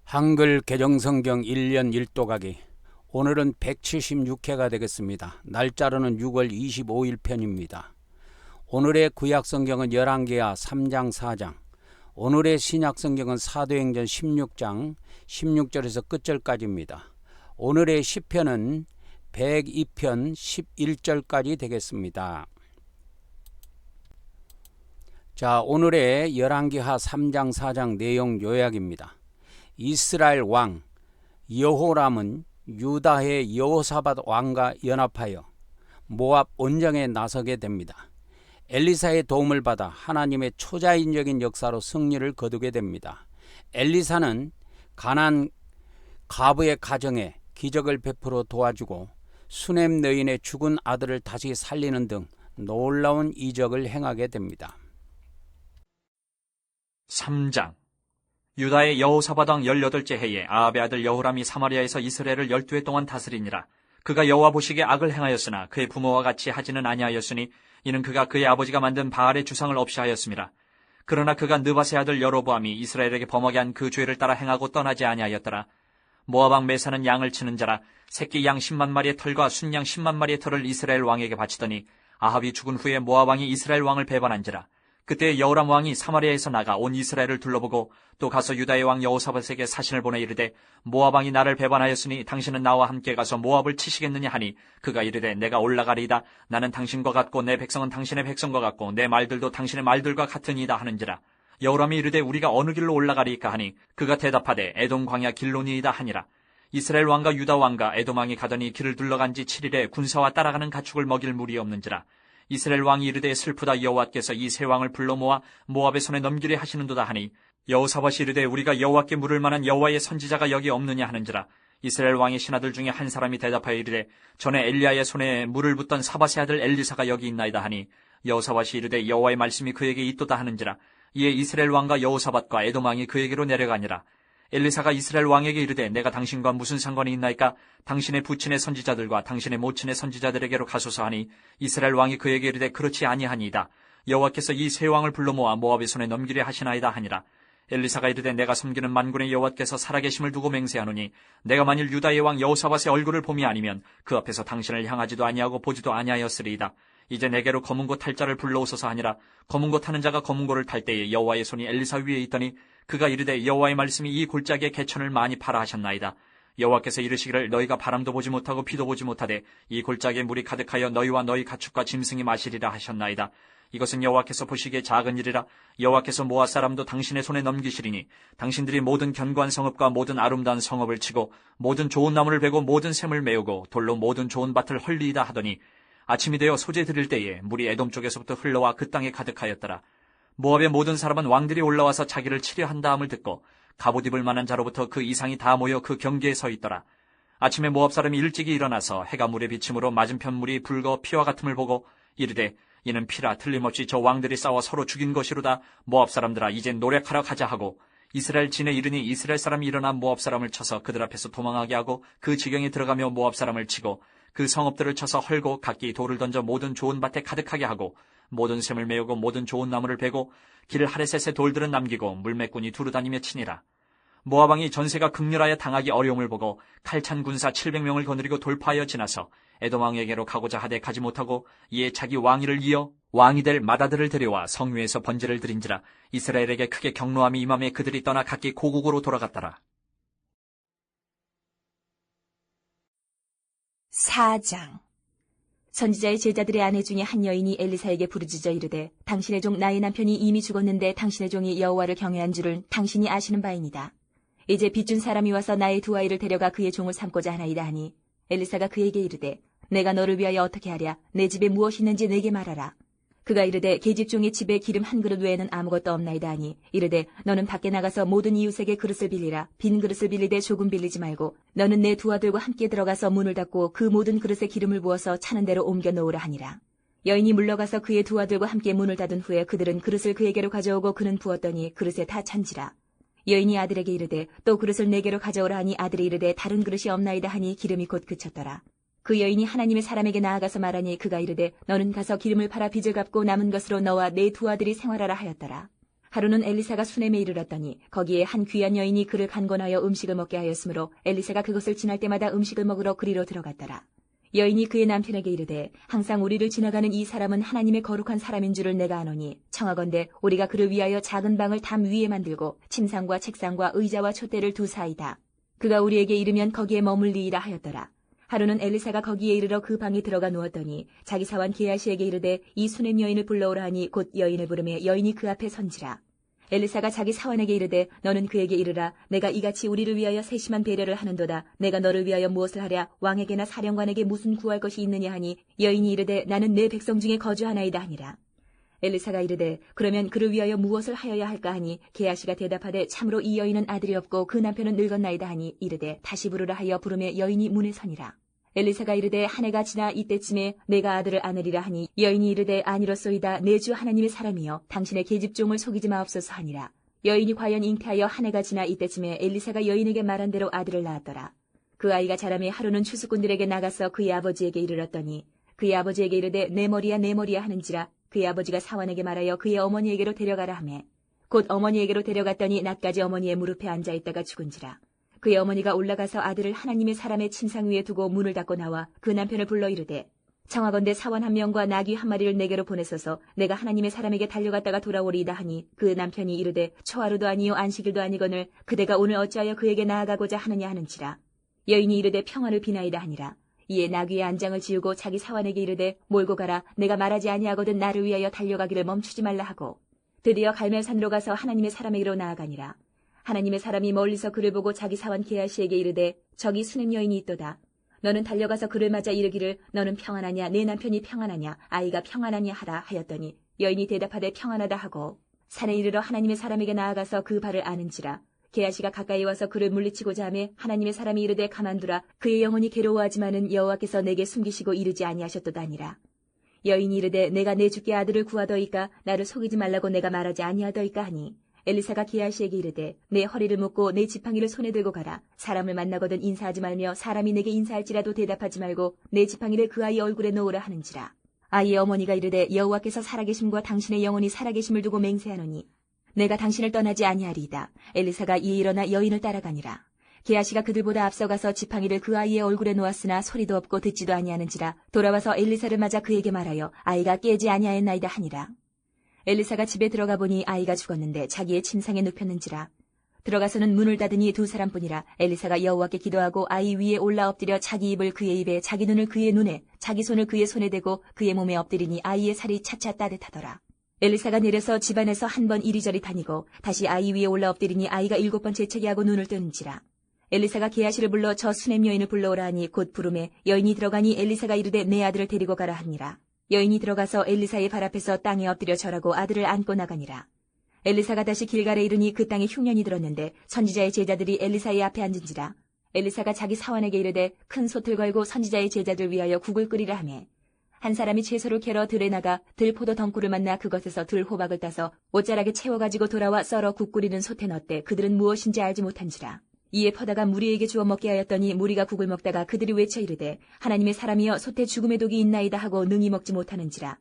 한글 개정성경 1년 1도가기. 오늘은 176회가 되겠습니다. 날짜로는 6월 25일 편입니다. 오늘의 구약성경은 열왕기하 3장 4장, 오늘의 신약성경은 사도행전 16장 16절에서 끝절까지입니다. 오늘의 시편은 102편 11절까지 되겠습니다. 자, 오늘의 열왕기하 3장 4장 내용 요약입니다. 이스라엘 왕 여호람은 유다의 여호사밧 왕과 연합하여 모압 원정에 나서게 됩니다. 엘리사의 도움을 받아 하나님의 초자연적인 역사로 승리를 거두게 됩니다. 엘리사는 가난 가브의 가정에 기적을 베풀어 도와주고 수넴 여인의 죽은 아들을 다시 살리는 등 놀라운 이적을 행하게 됩니다. 3장. 유다의 여호사밧 왕 18째 해에 아합의 아들 여호람이 사마리아에서 이스라엘을 12해 동안 다스리니라. 그가 여호와 보시기에 악을 행하였으나 그의 부모와 같이 하지는 아니하였으니 이는 그가 그의 아버지가 만든 바알의 주상을 없이 하였음이라. 그러나 그가 느밧의 아들 여로보암이 이스라엘에게 범하게 한 그 죄를 따라 행하고 떠나지 아니하였더라. 모압 왕 메사는 양을 치는 자라 새끼 양 10만 마리의 털과 순양 10만 마리의 털을 이스라엘 왕에게 바치더니 아합이 죽은 후에 모압 왕이 이스라엘 왕을 배반한지라. 그때 여호람 왕이 사마리아에서 나가 온 이스라엘을 둘러보고 또 가서 유다의 왕 여호사밧에게 사신을 보내 이르되 모압 왕이 나를 배반하였으니 당신은 나와 함께 가서 모압을 치시겠느냐 하니 그가 이르되 내가 올라가리이다. 나는 당신과 같고 내 백성은 당신의 백성과 같고 내 말들도 당신의 말들과 같으니이다 하는지라. 여호람이 이르되 우리가 어느 길로 올라가리이까 하니 그가 대답하되 에돔 광야 길로니이다 하니라. 이스라엘 왕과 유다 왕과 에돔 왕이 가더니 길을 둘러간 지 7일에 군사와 따라가는 가축을 먹일 물이 없는지라. 이스라엘 왕이 이르되 슬프다. 여호와께서 이 세 왕을 불러 모아 모압의 손에 넘기려 하시는도다 하니 여호사밧이 이르되 우리가 여호와께 물을 만한 여호와의 선지자가 여기 없느냐 하는지라. 이스라엘 왕의 신하들 중에 한 사람이 대답하여 이르되 전에 엘리야의 손에 물을 붓던 사밧의 아들 엘리사가 여기 있나이다 하니 여호사밧이 이르되 여호와의 말씀이 그에게 있도다 하는지라. 이에 이스라엘 왕과 여호사밧과 에돔 왕이 그에게로 내려가니라. 엘리사가 이스라엘 왕에게 이르되 내가 당신과 무슨 상관이 있나이까? 당신의 부친의 선지자들과 당신의 모친의 선지자들에게로 가소서 하니 이스라엘 왕이 그에게 이르되 그렇지 아니하니이다. 여호와께서 이 세 왕을 불러 모아 모압의 손에 넘기려 하시나이다 하니라. 엘리사가 이르되 내가 섬기는 만군의 여호와께서 살아계심을 두고 맹세하노니 내가 만일 유다의 왕 여호사밧의 얼굴을 봄이 아니면 그 앞에서 당신을 향하지도 아니하고 보지도 아니하였으리이다. 이제 내게로 검은 고 탈 자를 불러오소서 하니라. 검은 고 타는 자가 검은 고를 탈 때에 여호와의 손이 엘리사 위에 있더니 그가 이르되 여호와의 말씀이 이 골짜기에 개천을 많이 팔아 하셨나이다. 여호와께서 이르시기를 너희가 바람도 보지 못하고 비도 보지 못하되 이 골짜기에 물이 가득하여 너희와 너희 가축과 짐승이 마시리라 하셨나이다. 이것은 여호와께서 보시기에 작은 일이라. 여호와께서 모압 사람도 당신의 손에 넘기시리니 당신들이 모든 견고한 성읍과 모든 아름다운 성읍을 치고 모든 좋은 나무를 베고 모든 샘을 메우고 돌로 모든 좋은 밭을 헐리이다 하더니 아침이 되어 소재 드릴 때에 물이 에돔 쪽에서부터 흘러와 그 땅에 가득하였더라. 모압의 모든 사람은 왕들이 올라와서 자기를 치려 한다함을 듣고 갑옷 입을 만한 자로부터 그 이상이 다 모여 그 경계에 서 있더라. 아침에 모압 사람이 일찍이 일어나서 해가 물에 비침으로 맞은편 물이 붉어 피와 같음을 보고 이르되 이는 피라. 틀림없이 저 왕들이 싸워 서로 죽인 것이로다. 모압 사람들아 이제 노력하러 가자 하고 이스라엘 진에 이르니 이스라엘 사람이 일어나 모압 사람을 쳐서 그들 앞에서 도망하게 하고 그 지경에 들어가며 모압 사람을 치고 그 성읍들을 쳐서 헐고 각기 돌을 던져 모든 좋은 밭에 가득하게 하고 모든 샘을 메우고 모든 좋은 나무를 베고 길 하레셋의 돌들은 남기고 물매꾼이 두루다니며 치니라. 모압 왕이 전세가 극렬하여 당하기 어려움을 보고 칼찬 군사 700명을 거느리고 돌파하여 지나서 에돔 왕에게로 가고자 하되 가지 못하고 이에 자기 왕위를 이어 왕이 될 마다들을 데려와 성 위에서 번제를 드린지라. 이스라엘에게 크게 경노함이 임함에 그들이 떠나 각기 고국으로 돌아갔더라. 4장. 선지자의 제자들의 아내 중에 한 여인이 엘리사에게 부르짖어 이르되 당신의 종 나의 남편이 이미 죽었는데 당신의 종이 여호와를 경외한 줄을 당신이 아시는 바이니이다. 이제 빚준 사람이 와서 나의 두 아이를 데려가 그의 종을 삼고자 하나이다 하니 엘리사가 그에게 이르되 내가 너를 위하여 어떻게 하랴? 내 집에 무엇이 있는지 내게 말하라. 그가 이르되 계집종의 집에 기름 한 그릇 외에는 아무것도 없나이다 하니 이르되 너는 밖에 나가서 모든 이웃에게 그릇을 빌리라. 빈 그릇을 빌리되 조금 빌리지 말고 너는 내 두 아들과 함께 들어가서 문을 닫고 그 모든 그릇에 기름을 부어서 차는 대로 옮겨 놓으라 하니라. 여인이 물러가서 그의 두 아들과 함께 문을 닫은 후에 그들은 그릇을 그에게로 가져오고 그는 부었더니 그릇에 다 찬지라. 여인이 아들에게 이르되 또 그릇을 내게로 가져오라 하니 아들이 이르되 다른 그릇이 없나이다 하니 기름이 곧 그쳤더라. 그 여인이 하나님의 사람에게 나아가서 말하니 그가 이르되 너는 가서 기름을 팔아 빚을 갚고 남은 것으로 너와 내 두 아들이 생활하라 하였더라. 하루는 엘리사가 수넴에 이르렀더니 거기에 한 귀한 여인이 그를 간권하여 음식을 먹게 하였으므로 엘리사가 그것을 지날 때마다 음식을 먹으러 그리로 들어갔더라. 여인이 그의 남편에게 이르되 항상 우리를 지나가는 이 사람은 하나님의 거룩한 사람인 줄을 내가 아노니 청하건대 우리가 그를 위하여 작은 방을 담 위에 만들고 침상과 책상과 의자와 촛대를 두사이다. 그가 우리에게 이르면 거기에 머물리이라 하였더라. 하루는 엘리사가 거기에 이르러 그 방에 들어가 누웠더니 자기 사환 게하시에게 이르되 이 수넴 여인을 불러오라 하니 곧 여인을 부르매 여인이 그 앞에 선지라. 엘리사가 자기 사환에게 이르되 너는 그에게 이르라. 내가 이같이 우리를 위하여 세심한 배려를 하는도다. 내가 너를 위하여 무엇을 하랴. 왕에게나 사령관에게 무슨 구할 것이 있느냐 하니 여인이 이르되 나는 내 백성 중에 거주하나이다 하니라. 엘리사가 이르되 그러면 그를 위하여 무엇을 하여야 할까 하니 게하시가 대답하되 참으로 이 여인은 아들이 없고 그 남편은 늙었나이다 하니 이르되 다시 부르라 하여 부르매 여인이 문에 서니라. 엘리사가 이르되 한 해가 지나 이때쯤에 내가 아들을 안으리라 하니 여인이 이르되 아니로소이다. 내 주 하나님의 사람이여 당신의 계집종을 속이지 마옵소서 하니라. 여인이 과연 잉태하여 한 해가 지나 이때쯤에 엘리사가 여인에게 말한 대로 아들을 낳았더라. 그 아이가 자라매 하루는 추수꾼들에게 나가서 그의 아버지에게 이르렀더니 그의 아버지에게 이르되 내 머리야 하는지라. 그의 아버지가 사환에게 말하여 그의 어머니에게로 데려가라 하매 곧 어머니에게로 데려갔더니 낮까지 어머니의 무릎에 앉아있다가 죽은지라. 그의 어머니가 올라가서 아들을 하나님의 사람의 침상 위에 두고 문을 닫고 나와 그 남편을 불러 이르되 청하건대 사원 한 명과 나귀 한 마리를 내게로 보내소서. 내가 하나님의 사람에게 달려갔다가 돌아오리이다 하니 그 남편이 이르되 초하루도 아니요 안식일도 아니거늘 그대가 오늘 어찌하여 그에게 나아가고자 하느냐 하는지라. 여인이 이르되 평안을 비나이다 하니라. 이에 나귀의 안장을 지우고 자기 사환에게 이르되 몰고 가라. 내가 말하지 아니하거든 나를 위하여 달려가기를 멈추지 말라 하고 드디어 갈멜산으로 가서 하나님의 사람에게로 나아가니라. 하나님의 사람이 멀리서 그를 보고 자기 사환 게하시에게 이르되 저기 수넴 여인이 있도다. 너는 달려가서 그를 맞아 이르기를 너는 평안하냐 내 남편이 평안하냐 아이가 평안하냐 하라 하였더니 여인이 대답하되 평안하다 하고 산에 이르러 하나님의 사람에게 나아가서 그 발을 아는지라. 게하시가 가까이 와서 그를 물리치고자 하매 하나님의 사람이 이르되 가만두라. 그의 영혼이 괴로워하지만은 여호와께서 내게 숨기시고 이르지 아니하셨도다 하니라. 여인이 이르되 내가 내 주께 아들을 구하더이까 나를 속이지 말라고 내가 말하지 아니하더이까 하니 엘리사가 게하시에게 이르되 내 허리를 묶고 내 지팡이를 손에 들고 가라. 사람을 만나거든 인사하지 말며 사람이 내게 인사할지라도 대답하지 말고 내 지팡이를 그 아이 얼굴에 놓으라 하는지라. 아이의 어머니가 이르되 여호와께서 살아계심과 당신의 영혼이 살아계심을 두고 맹세하노니 내가 당신을 떠나지 아니하리이다. 엘리사가 이에 일어나 여인을 따라가니라. 게하시가 그들보다 앞서가서 지팡이를 그 아이의 얼굴에 놓았으나 소리도 없고 듣지도 아니하는지라. 돌아와서 엘리사를 맞아 그에게 말하여 아이가 깨지 아니하였나이다 하니라. 엘리사가 집에 들어가 보니 아이가 죽었는데 자기의 침상에 눕혔는지라. 들어가서는 문을 닫으니 두 사람뿐이라. 엘리사가 여호와께 기도하고 아이 위에 올라 엎드려 자기 입을 그의 입에 자기 눈을 그의 눈에 자기 손을 그의 손에 대고 그의 몸에 엎드리니 아이의 살이 차차 따뜻하더라. 엘리사가 내려서 집안에서 한 번 이리저리 다니고 다시 아이 위에 올라 엎드리니 아이가 7번 재채기하고 눈을 뜨는지라. 엘리사가 게하시를 불러 저 수넴 여인을 불러오라 하니 곧 부르매 여인이 들어가니 엘리사가 이르되 내 아들을 데리고 가라 하니라. 여인이 들어가서 엘리사의 발 앞에서 땅에 엎드려 절하고 아들을 안고 나가니라. 엘리사가 다시 길갈에 이르니 그 땅에 흉년이 들었는데 선지자의 제자들이 엘리사의 앞에 앉은지라. 엘리사가 자기 사환에게 이르되 큰 솥을 걸고 선지자의 제자들 위하여 국을 끓이라 하매 한 사람이 채소를 캐러 들에 나가 들포도 덩굴을 만나 그것에서 들호박을 따서 옷자락에 채워가지고 돌아와 썰어 국 끓이는 솥에 넣되 그들은 무엇인지 알지 못한지라. 이에 퍼다가 무리에게 주어 먹게 하였더니 무리가 국을 먹다가 그들이 외쳐 이르되 하나님의 사람이여 솥에 죽음의 독이 있나이다 하고 능히 먹지 못하는지라.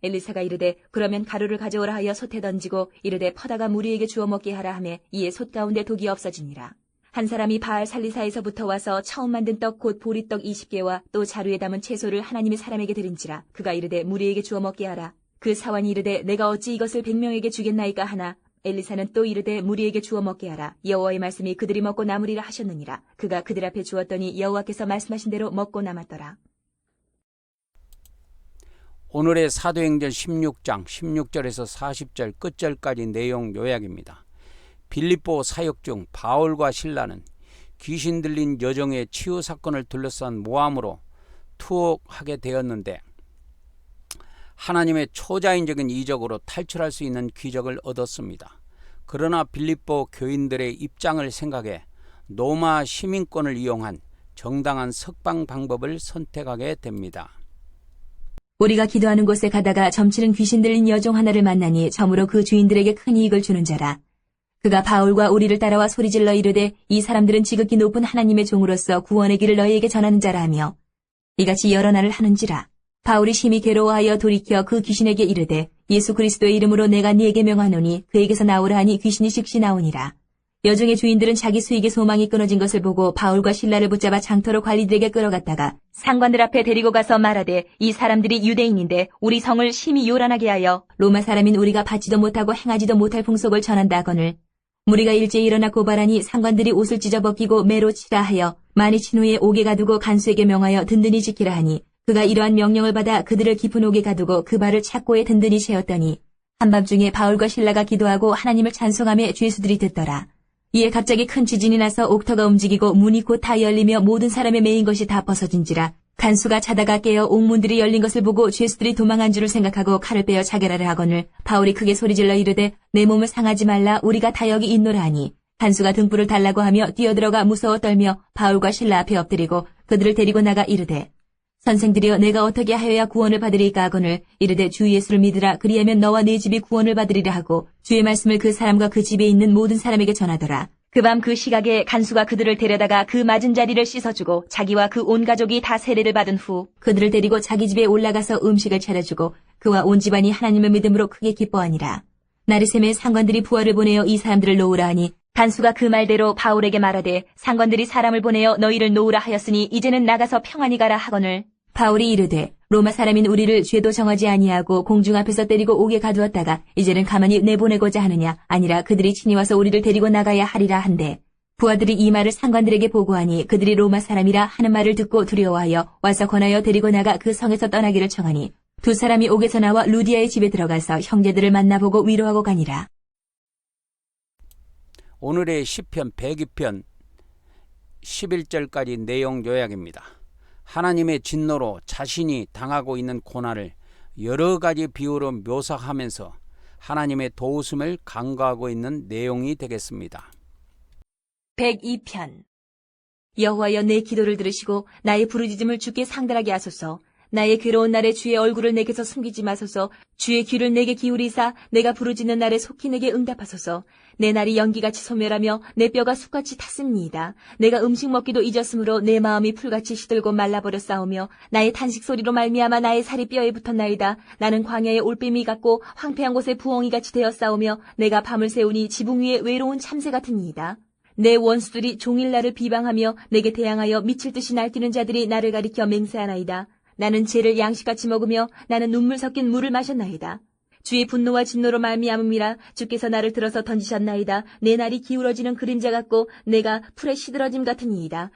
엘리사가 이르되 그러면 가루를 가져오라 하여 솥에 던지고 이르되 퍼다가 무리에게 주어 먹게 하라 하매 이에 솥 가운데 독이 없어지니라. 한 사람이 바알 살리사에서부터 와서 처음 만든 떡 곧 보리떡 20개와 또 자루에 담은 채소를 하나님의 사람에게 드린지라. 그가 이르되 무리에게 주어 먹게 하라. 그 사환이 이르되 내가 어찌 이것을 100명에게 주겠나이까 하나 엘리사는 또 이르되 무리에게 주어 먹게 하라. 여호와의 말씀이 그들이 먹고 남으리라 하셨느니라. 그가 그들 앞에 주었더니 여호와께서 말씀하신 대로 먹고 남았더라. 오늘의 사도행전 16장 16절에서 40절 끝절까지 내용 요약입니다. 빌립보 사역 중 바울과 실라는 귀신 들린 여종의 치유 사건을 둘러싼 모함으로 투옥하게 되었는데 하나님의 초자연적인 이적으로 탈출할 수 있는 기적을 얻었습니다. 그러나 빌립보 교인들의 입장을 생각해 로마 시민권을 이용한 정당한 석방 방법을 선택하게 됩니다. 우리가 기도하는 곳에 가다가 점치는 귀신 들린 여종 하나를 만나니 점으로 그 주인들에게 큰 이익을 주는 자라. 그가 바울과 우리를 따라와 소리질러 이르되 이 사람들은 지극히 높은 하나님의 종으로서 구원의 길을 너희에게 전하는 자라 하며 이같이 여러 날을 하는지라. 바울이 심히 괴로워하여 돌이켜 그 귀신에게 이르되 예수 그리스도의 이름으로 내가 네게 명하노니 그에게서 나오라 하니 귀신이 즉시 나오니라. 여종의 주인들은 자기 수익의 소망이 끊어진 것을 보고 바울과 실라를 붙잡아 장터로 관리들에게 끌어갔다가 상관들 앞에 데리고 가서 말하되 이 사람들이 유대인인데 우리 성을 심히 요란하게 하여 로마 사람인 우리가 받지도 못하고 행하지도 못할 풍속을 전한다 하거늘 무리가 일제히 일어나 고발하니 상관들이 옷을 찢어 벗기고 매로 치라 하여 많이 친 후에 옥에 가두고 간수에게 명하여 든든히 지키라 하니 그가 이러한 명령을 받아 그들을 깊은 옥에 가두고 그 발을 착고에 든든히 채웠더니 한밤중에 바울과 실라가 기도하고 하나님을 찬송하며 죄수들이 듣더라. 이에 갑자기 큰 지진이 나서 옥터가 움직이고 문이 곧 다 열리며 모든 사람의 매인 것이 다 벗어진지라 간수가 자다가 깨어 옥문들이 열린 것을 보고 죄수들이 도망한 줄을 생각하고 칼을 빼어 자결하려 하거늘 바울이 크게 소리질러 이르되 내 몸을 상하지 말라 우리가 다 여기 있노라 하니 간수가 등불을 달라고 하며 뛰어들어가 무서워 떨며 바울과 실라 앞에 엎드리고 그들을 데리고 나가 이르되 선생들이여 내가 어떻게 하여야 구원을 받으리까 하거늘 이르되 주 예수를 믿으라 그리하면 너와 네 집이 구원을 받으리라 하고 주의 말씀을 그 사람과 그 집에 있는 모든 사람에게 전하더라. 그 밤 그 시각에 간수가 그들을 데려다가 그 맞은 자리를 씻어주고 자기와 그 온 가족이 다 세례를 받은 후 그들을 데리고 자기 집에 올라가서 음식을 차려주고 그와 온 집안이 하나님을 믿음으로 크게 기뻐하니라. 나르셈의 상관들이 부하를 보내어 이 사람들을 놓으라 하니 간수가 그 말대로 바울에게 말하되 상관들이 사람을 보내어 너희를 놓으라 하였으니 이제는 나가서 평안히 가라 하거늘 바울이 이르되 로마 사람인 우리를 죄도 정하지 아니하고 공중 앞에서 때리고 옥에 가두었다가 이제는 가만히 내보내고자 하느냐 아니라 그들이 친히 와서 우리를 데리고 나가야 하리라 한데 부하들이 이 말을 상관들에게 보고하니 그들이 로마 사람이라 하는 말을 듣고 두려워하여 와서 권하여 데리고 나가 그 성에서 떠나기를 청하니 두 사람이 옥에서 나와 루디아의 집에 들어가서 형제들을 만나보고 위로하고 가니라. 오늘의 시편 102편 11절까지 내용 요약입니다. 하나님의 진노로 자신이 당하고 있는 고난을 여러 가지 비유로 묘사하면서 하나님의 도우심을 간구하고 있는 내용이 되겠습니다. 102편 여호와여 내 기도를 들으시고 나의 부르짖음을 주께 상달하게 하소서. 나의 괴로운 날에 주의 얼굴을 내게서 숨기지 마소서. 주의 귀를 내게 기울이사 내가 부르짖는 날에 속히 내게 응답하소서. 내 날이 연기같이 소멸하며 내 뼈가 숯같이 탔습니다. 내가 음식 먹기도 잊었으므로 내 마음이 풀같이 시들고 말라버려 싸우며 나의 탄식 소리로 말미암아 나의 살이 뼈에 붙었나이다. 나는 광야의 올빼미 같고 황폐한 곳에 부엉이같이 되어 싸우며 내가 밤을 새우니 지붕 위에 외로운 참새 같으니이다. 내 원수들이 종일 나를 비방하며 내게 대항하여 미칠 듯이 날뛰는 자들이 나를 가리켜 맹세하나이다. 나는 죄를 양식같이 먹으며 나는 눈물 섞인 물을 마셨나이다. 주의 분노와 진노로 말미암음이라 주께서 나를 들어서 던지셨나이다. 내 날이 기울어지는 그림자 같고 내가 풀에 시들어짐 같으니이다.